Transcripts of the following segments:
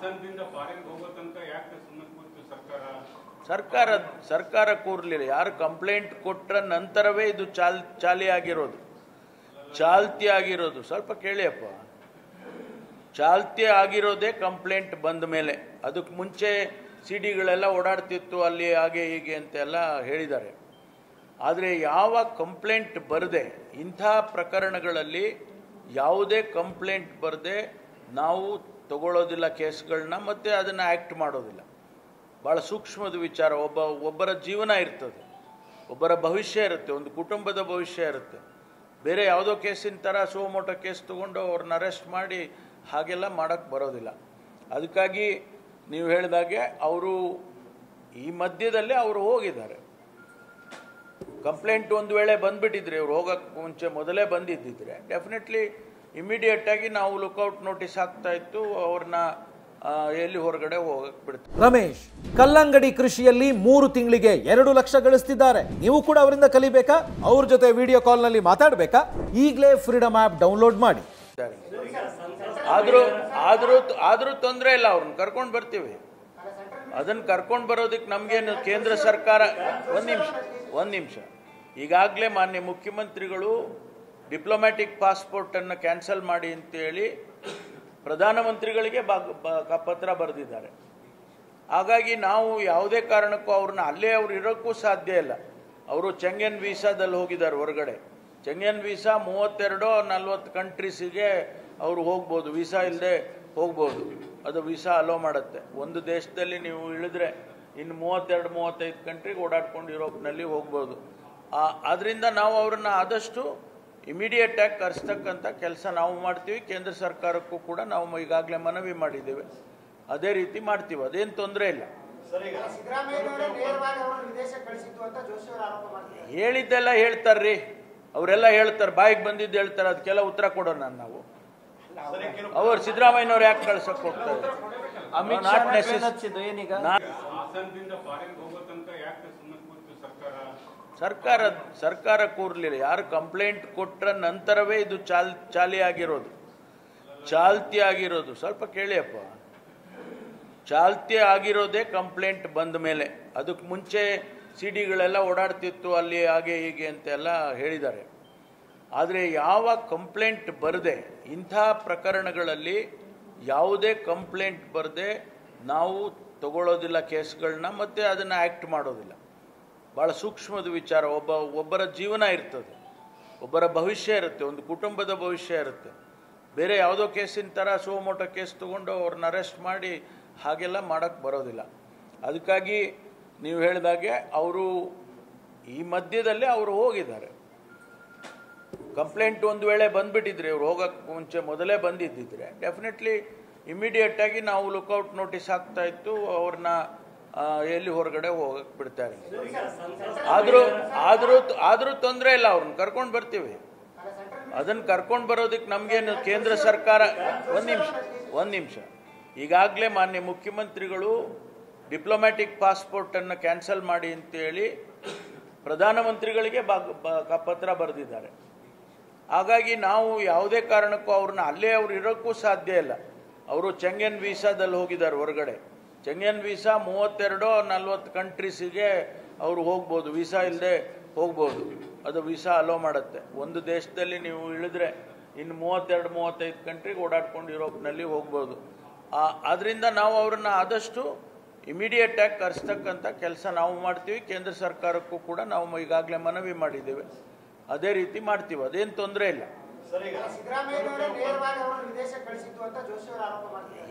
ಹಾಸನದಿಂದ foreign ಹೋಗೋ ತನಕ ಯಾಕೆ ಸುಮ್ಮನೆ ಕೂತು ಸರ್ಕಾರ ಕೂರ್ಲಿಲ್ಲ. ಯಾರು ಕಂಪ್ಲೇಂಟ್ ಕೊಟ್ರ ನಂತರವೇ ಇದು ಚಾಲ್ತಿ ಆಗಿರೋದು. ಸ್ವಲ್ಪ ಕೇಳಿಯಪ್ಪ, ಚಾಲ್ತಿ ಆಗಿರೋದೇ ಕಂಪ್ಲೇಂಟ್ ಬಂದ ಮೇಲೆ. ಅದಕ್ಕೆ ಮುಂಚೆ ಸಿಡಿಗಳೆಲ್ಲ ಓಡಾಡ್ತಿತ್ತು ಅಲ್ಲಿ ಹಾಗೆ ಹೀಗೆ ಅಂತೆಲ್ಲ ಹೇಳಿದ್ದಾರೆ. ಆದರೆ ಯಾವ ಕಂಪ್ಲೇಂಟ್ ಬರದೆ, ಇಂಥ ಪ್ರಕರಣಗಳಲ್ಲಿ ಯಾವುದೇ ಕಂಪ್ಲೇಂಟ್ ಬರದೆ ನಾವು ತಗೊಳ್ಳೋದಿಲ್ಲ ಕೇಸ್ಗಳನ್ನ, ಮತ್ತು ಅದನ್ನು ಆ್ಯಕ್ಟ್ ಮಾಡೋದಿಲ್ಲ. ಭಾಳ ಸೂಕ್ಷ್ಮದ ವಿಚಾರ. ಒಬ್ಬರ ಜೀವನ ಇರ್ತದೆ, ಒಬ್ಬರ ಭವಿಷ್ಯ ಇರುತ್ತೆ, ಒಂದು ಕುಟುಂಬದ ಭವಿಷ್ಯ ಇರುತ್ತೆ. ಬೇರೆ ಯಾವುದೋ ಕೇಸಿನ ಥರ ಸೋಮೋಟೋ ಕೇಸ್ ತೊಗೊಂಡು ಅವ್ರನ್ನ ಅರೆಸ್ಟ್ ಮಾಡಿ ಹಾಗೆಲ್ಲ ಮಾಡೋಕ್ಕೆ ಬರೋದಿಲ್ಲ. ಅದಕ್ಕಾಗಿ ನೀವು ಹೇಳಿದಾಗೆ ಅವರು ಈ ಮಧ್ಯದಲ್ಲೇ ಅವರು ಹೋಗಿದ್ದಾರೆ. ಕಂಪ್ಲೇಂಟ್ ಒಂದು ವೇಳೆ ಬಂದುಬಿಟ್ಟಿದ್ರೆ, ಇವ್ರು ಹೋಗೋಕ್ಕೆ ಮುಂಚೆ ಮೊದಲೇ ಬಂದಿದ್ದಿದ್ರೆ ಡೆಫಿನೆಟ್ಲಿ ಇಮಿಡಿಯೇಟಾಗಿ ನಾವು ಲುಕ್ಔಟ್ ನೋಟಿಸ್ ಹಾಕ್ತಾ ಇತ್ತು, ಅವ್ರನ್ನ ಎಲ್ಲಿ ಹೊರಗಡೆ ಹೋಗಕ್ಕೆ ಬಿಡ್ತಾರೆ. ರಮೇಶ್ ಕಲ್ಲಂಗಡಿ ಕೃಷಿಯಲ್ಲಿ 3 ತಿಂಗಳಿಗೆ 2 ಲಕ್ಷ ಗಳಿಸ್ತಿದ್ದಾರೆ. ನೀವು ಕೂಡ ಅವರಿಂದ ಕಲಿಬೇಕಾ? ಅವ್ರ ಜೊತೆ ವಿಡಿಯೋ ಕಾಲ್ನಲ್ಲಿ ಮಾತಾಡಬೇಕಾ? ಈಗಲೇ ಫ್ರೀಡಮ್ ಆ್ಯಪ್ ಡೌನ್ಲೋಡ್ ಮಾಡಿ. ಆದರೂ ತೊಂದರೆ ಇಲ್ಲ, ಅವ್ರನ್ನ ಕರ್ಕೊಂಡು ಬರ್ತೀವಿ. ಅದನ್ನು ಕರ್ಕೊಂಡು ಬರೋದಕ್ಕೆ ನಮಗೇನು ಕೇಂದ್ರ ಸರ್ಕಾರ ಒಂದು ನಿಮಿಷ ಈಗಾಗಲೇ ಮಾನ್ಯ ಮುಖ್ಯಮಂತ್ರಿಗಳು ಡಿಪ್ಲೊಮ್ಯಾಟಿಕ್ ಪಾಸ್ಪೋರ್ಟನ್ನು ಕ್ಯಾನ್ಸಲ್ ಮಾಡಿ ಅಂತೇಳಿ ಪ್ರಧಾನಮಂತ್ರಿಗಳಿಗೆ ಪತ್ರ ಬರೆದಿದ್ದಾರೆ. ಹಾಗಾಗಿ ನಾವು ಯಾವುದೇ ಕಾರಣಕ್ಕೂ ಅವ್ರನ್ನ ಅಲ್ಲೇ ಅವ್ರು ಇರೋಕ್ಕೂ ಸಾಧ್ಯ ಇಲ್ಲ. ಅವರು ಚೆಂಗನ್ ವೀಸಾದಲ್ಲಿ ಹೋಗಿದ್ದಾರೆ ಹೊರಗಡೆ. ಚೆಂಗನ್ ವೀಸಾ 32-40 ಕಂಟ್ರೀಸಿಗೆ ಅವರು ಹೋಗ್ಬೋದು, ವೀಸಾ ಇಲ್ಲದೆ ಹೋಗ್ಬೋದು. ಅದು ವೀಸಾ ಅಲೋ ಮಾಡುತ್ತೆ. ಒಂದು ದೇಶದಲ್ಲಿ ನೀವು ಇಳಿದ್ರೆ ಇನ್ನು 32-35 ಕಂಟ್ರಿಗೆ ಓಡಾಡ್ಕೊಂಡು ಯುರೋಪ್ನಲ್ಲಿ ಹೋಗ್ಬೋದು. ಅದರಿಂದ ನಾವು ಅವ್ರನ್ನ ಆದಷ್ಟು ಇಮಿಡಿಯೇಟಾಗಿ ಕರೆಸ್ತಕ್ಕಂಥ ಕೆಲಸ ನಾವು ಮಾಡ್ತೀವಿ. ಕೇಂದ್ರ ಸರ್ಕಾರಕ್ಕೂ ಕೂಡ ನಾವು ಈಗಾಗಲೇ ಮನವಿ ಮಾಡಿದ್ದೇವೆ, ಅದೇ ರೀತಿ ಮಾಡ್ತೀವಿ. ಅದೇನು ತೊಂದರೆ ಇಲ್ಲ. ಹೇಳಿದ್ದೆಲ್ಲ ಹೇಳ್ತಾರ್ರಿ, ಅವರೆಲ್ಲ ಹೇಳ್ತಾರೆ, ಬಾಯಿಗೆ ಬಂದಿದ್ದು ಹೇಳ್ತಾರೆ, ಅದಕ್ಕೆಲ್ಲ ಉತ್ತರ ಕೊಡೋಣ ನಾವು. ಅವರು ಸಿದ್ದರಾಮಯ್ಯನವ್ರು ಯಾಕೆ ಕಳ್ಸಕ್ಕೆ ಹೋಗ್ತಾರೆ? ಸರ್ಕಾರ ಕೂರ್ಲಿಲ್ಲ. ಯಾರು ಕಂಪ್ಲೇಂಟ್ ಕೊಟ್ರ ನಂತರವೇ ಇದು ಚಾಲ್ತಿ ಆಗಿರೋದು. ಸ್ವಲ್ಪ ಕೇಳಿಯಪ್ಪ, ಚಾಲ್ತಿ ಆಗಿರೋದೇ ಕಂಪ್ಲೇಂಟ್ ಬಂದ ಮೇಲೆ. ಅದಕ್ಕೆ ಮುಂಚೆ ಸಿಡಿಗಳೆಲ್ಲ ಓಡಾಡ್ತಿತ್ತು ಅಲ್ಲಿ ಹಾಗೆ ಹೀಗೆ ಅಂತೆಲ್ಲ ಹೇಳಿದ್ದಾರೆ. ಆದರೆ ಯಾವ ಕಂಪ್ಲೇಂಟ್ ಬರದೆ, ಇಂಥ ಪ್ರಕರಣಗಳಲ್ಲಿ ಯಾವುದೇ ಕಂಪ್ಲೇಂಟ್ ಬರದೆ ನಾವು ತಗೊಳ್ಳೋದಿಲ್ಲ ಕೇಸ್ಗಳನ್ನ, ಮತ್ತು ಅದನ್ನು ಆ್ಯಕ್ಟ್ ಮಾಡೋದಿಲ್ಲ. ಭಾಳ ಸೂಕ್ಷ್ಮದ ವಿಚಾರ. ಒಬ್ಬರ ಜೀವನ ಇರ್ತದೆ, ಒಬ್ಬರ ಭವಿಷ್ಯ ಇರುತ್ತೆ, ಒಂದು ಕುಟುಂಬದ ಭವಿಷ್ಯ ಇರುತ್ತೆ. ಬೇರೆ ಯಾವುದೋ ಕೇಸಿನ ಥರ ಸೋಮೋಟೋ ಕೇಸ್ ತೊಗೊಂಡು ಅವ್ರನ್ನ ಅರೆಸ್ಟ್ ಮಾಡಿ ಹಾಗೆಲ್ಲ ಮಾಡೋಕ್ಕೆ ಬರೋದಿಲ್ಲ. ಅದಕ್ಕಾಗಿ ನೀವು ಹೇಳಿದಾಗೆ ಅವರು ಈ ಮಧ್ಯದಲ್ಲೇ ಅವರು ಹೋಗಿದ್ದಾರೆ. ಕಂಪ್ಲೇಂಟ್ ಒಂದು ವೇಳೆ ಬಂದುಬಿಟ್ಟಿದ್ರೆ, ಇವ್ರು ಹೋಗೋಕ್ಕೆ ಮುಂಚೆ ಮೊದಲೇ ಬಂದಿದ್ದಿದ್ರೆ ಡೆಫಿನೆಟ್ಲಿ ಇಮಿಡಿಯೇಟಾಗಿ ನಾವು ಲುಕ್ಔಟ್ ನೋಟಿಸ್ ಹಾಕ್ತಾ ಇತ್ತು, ಅವ್ರನ್ನ ಎಲ್ಲಿ ಹೊರಗಡೆ ಹೋಗಕ್ಕೆ ಬಿಡ್ತಾರೆ. ಆದರೂ ತೊಂದರೆ ಇಲ್ಲ, ಅವ್ರನ್ನ ಕರ್ಕೊಂಡು ಬರ್ತೀವಿ. ಅದನ್ನು ಕರ್ಕೊಂಡು ಬರೋದಕ್ಕೆ ನಮಗೇನು ಕೇಂದ್ರ ಸರ್ಕಾರ ಒಂದು ನಿಮಿಷ ಈಗಾಗಲೇ ಮಾನ್ಯ ಮುಖ್ಯಮಂತ್ರಿಗಳು ಡಿಪ್ಲೊಮ್ಯಾಟಿಕ್ ಪಾಸ್ಪೋರ್ಟನ್ನು ಕ್ಯಾನ್ಸಲ್ ಮಾಡಿ ಅಂತೇಳಿ ಪ್ರಧಾನಮಂತ್ರಿಗಳಿಗೆ ಪತ್ರ ಬರೆದಿದ್ದಾರೆ. ಹಾಗಾಗಿ ನಾವು ಯಾವುದೇ ಕಾರಣಕ್ಕೂ ಅವ್ರನ್ನ ಅಲ್ಲೇ ಅವ್ರು ಇರೋಕ್ಕೂ ಸಾಧ್ಯ ಇಲ್ಲ. ಅವರು ಚೆಂಗನ್ ವೀಸಾದಲ್ಲಿ ಹೋಗಿದ್ದಾರೆ ಹೊರಗಡೆ. ಚೆಂಗನ್ ವೀಸಾ 32-40 ಕಂಟ್ರೀಸಿಗೆ ಅವರು ಹೋಗ್ಬೋದು, ವೀಸಾ ಇಲ್ಲದೆ ಹೋಗ್ಬೋದು. ಅದು ವೀಸಾ ಅಲೋ ಮಾಡುತ್ತೆ. ಒಂದು ದೇಶದಲ್ಲಿ ನೀವು ಇಳಿದ್ರೆ ಇನ್ನು 32-35 ಕಂಟ್ರಿಗೆ ಓಡಾಡ್ಕೊಂಡು ಯುರೋಪ್ನಲ್ಲಿ ಹೋಗ್ಬೋದು. ಅದರಿಂದ ನಾವು ಅವ್ರನ್ನ ಆದಷ್ಟು ಇಮಿಡಿಯೇಟಾಗಿ ಕರೆಸ್ತಕ್ಕಂಥ ಕೆಲಸ ನಾವು ಮಾಡ್ತೀವಿ. ಕೇಂದ್ರ ಸರ್ಕಾರಕ್ಕೂ ಕೂಡ ನಾವು ಈಗಾಗಲೇ ಮನವಿ ಮಾಡಿದ್ದೇವೆ, ಅದೇ ರೀತಿ ಮಾಡ್ತೀವಿ. ಅದೇನು ತೊಂದರೆ ಇಲ್ಲ.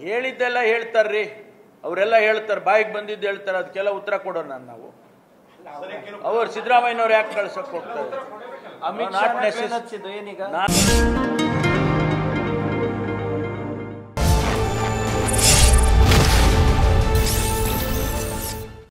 ಹೇಳಿದ್ದೆಲ್ಲ ಹೇಳ್ತಾರ್ರಿ, ಅವರೆಲ್ಲ ಹೇಳ್ತಾರೆ, ಬಾಯಿಗೆ ಬಂದಿದ್ದು ಹೇಳ್ತಾರೆ, ಅದಕ್ಕೆಲ್ಲ ಉತ್ತರ ಕೊಡೋಣ ನಾವು. ಅವರು ಸಿದ್ದರಾಮಯ್ಯನವ್ರು ಯಾಕೆ ಕಳ್ಸಕ್ಕೆ ಹೋಗ್ತಾರೆ?